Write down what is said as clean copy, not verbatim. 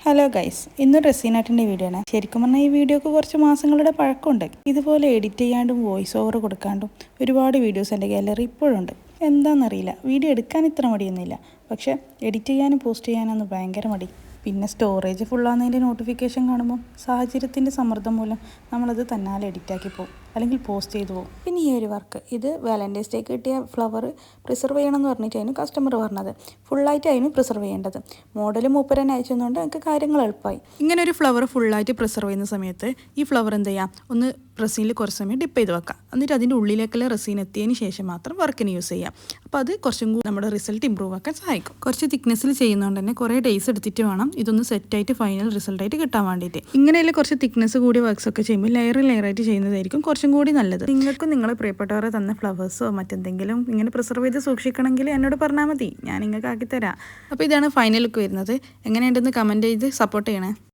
Hello guys, ഇന്ന് resin ആർട്ടിൻ്റെ video ആണ്. ശരിക്കും പറഞ്ഞാൽ ഈ വീഡിയോക്ക് കുറച്ച് മാസങ്ങളുടെ പഴക്കമുണ്ട്. ഇതുപോലെ എഡിറ്റ് ചെയ്യാണ്ടും വോയിസ് ഓവർ കൊടുക്കാണ്ടും ഒരുപാട് വീഡിയോസ് എൻ്റെ ഗാലറി ഇപ്പോഴുണ്ട്. എന്താണെന്നറിയില്ല, വീഡിയോ എടുക്കാൻ ഇത്ര മടിയൊന്നുമില്ല, പക്ഷേ എഡിറ്റ് ചെയ്യാനും പോസ്റ്റ് ചെയ്യാനൊന്നും ഭയങ്കര മടി. പിന്നെ സ്റ്റോറേജ് ഫുള്ളാകുന്നതിൻ്റെ നോട്ടിഫിക്കേഷൻ കാണുമ്പോൾ സാഹചര്യത്തിൻ്റെ സമ്മർദ്ദം മൂലം നമ്മളത് തന്നാലെ എഡിറ്റാക്കി പോകും, അല്ലെങ്കിൽ പോസ്റ്റ് ചെയ്തു പോകും. പിന്നെ ഈ ഒരു വർക്ക്, ഇത് വാലൻറ്റൈൻസ് ഡേക്ക് കിട്ടിയ ഫ്ലവർ പ്രിസർവ് ചെയ്യണമെന്ന് പറഞ്ഞിട്ടായിരുന്നു കസ്റ്റമർ പറഞ്ഞത്. ഫുള്ളായിട്ടായിരുന്നു പ്രിസർവ് ചെയ്യേണ്ടത്. മോഡൽ മൂപ്പരനെ അയച്ചതുകൊണ്ട് എനിക്ക് കാര്യങ്ങൾ എളുപ്പമായി. ഇങ്ങനെ ഒരു ഫ്ലവർ ഫുള്ളായിട്ട് പ്രിസർവ് ചെയ്യുന്ന സമയത്ത് ഈ ഫ്ലവർ എന്ത് ചെയ്യാം, ഒന്ന് റെസീനിൽ കുറച്ച് സമയം ഡിപ്പ് ചെയ്ത് വെക്കാം. എന്നിട്ട് അതിൻ്റെ ഉള്ളിലേക്കുള്ള റെസീൻ എത്തിയതിന് ശേഷം മാത്രം വർക്കിന് യൂസ് ചെയ്യാം. അപ്പോൾ അത് കുറച്ചും കൂടി നമ്മുടെ റിസൾട്ട് ഇമ്പ്രൂവ് ആക്കാൻ സഹായിക്കും. കുറച്ച് തിക്നെസ്സിൽ ചെയ്യുന്നതുകൊണ്ട് തന്നെ കുറേ ഡേയ്സ് എടുത്തിട്ട് വേണം ഇതൊന്ന് സെറ്റായിട്ട് ഫൈനൽ റിസൾട്ടായിട്ട് കിട്ടാൻ വേണ്ടിയിട്ട്. ഇങ്ങനെയുള്ള കുറച്ച് തിക്നെസ് കൂടിയ വർക്ക്സ് ഒക്കെ ചെയ്യുമ്പോൾ ലെയറായിട്ട് ചെയ്യുന്നതായിരിക്കും കുറച്ചും കൂടി നല്ലത്. നിങ്ങൾക്കും നിങ്ങളെ പ്രിയപ്പെട്ടവരെ തന്ന ഫ്ലവേഴ്സോ മറ്റെന്തെങ്കിലും ഇങ്ങനെ പ്രിസർവ് ചെയ്ത് സൂക്ഷിക്കണമെങ്കിൽ എന്നോട് പറഞ്ഞാൽ മതി, ഞാൻ നിങ്ങൾക്ക് ആക്കിത്തരാം. അപ്പോൾ ഇതാണ് ഫൈനൽ ലുക്ക് വരുന്നത്. എങ്ങനെയുണ്ടെന്ന് കമൻറ്റ് ചെയ്ത് സപ്പോർട്ട് ചെയ്യണേ.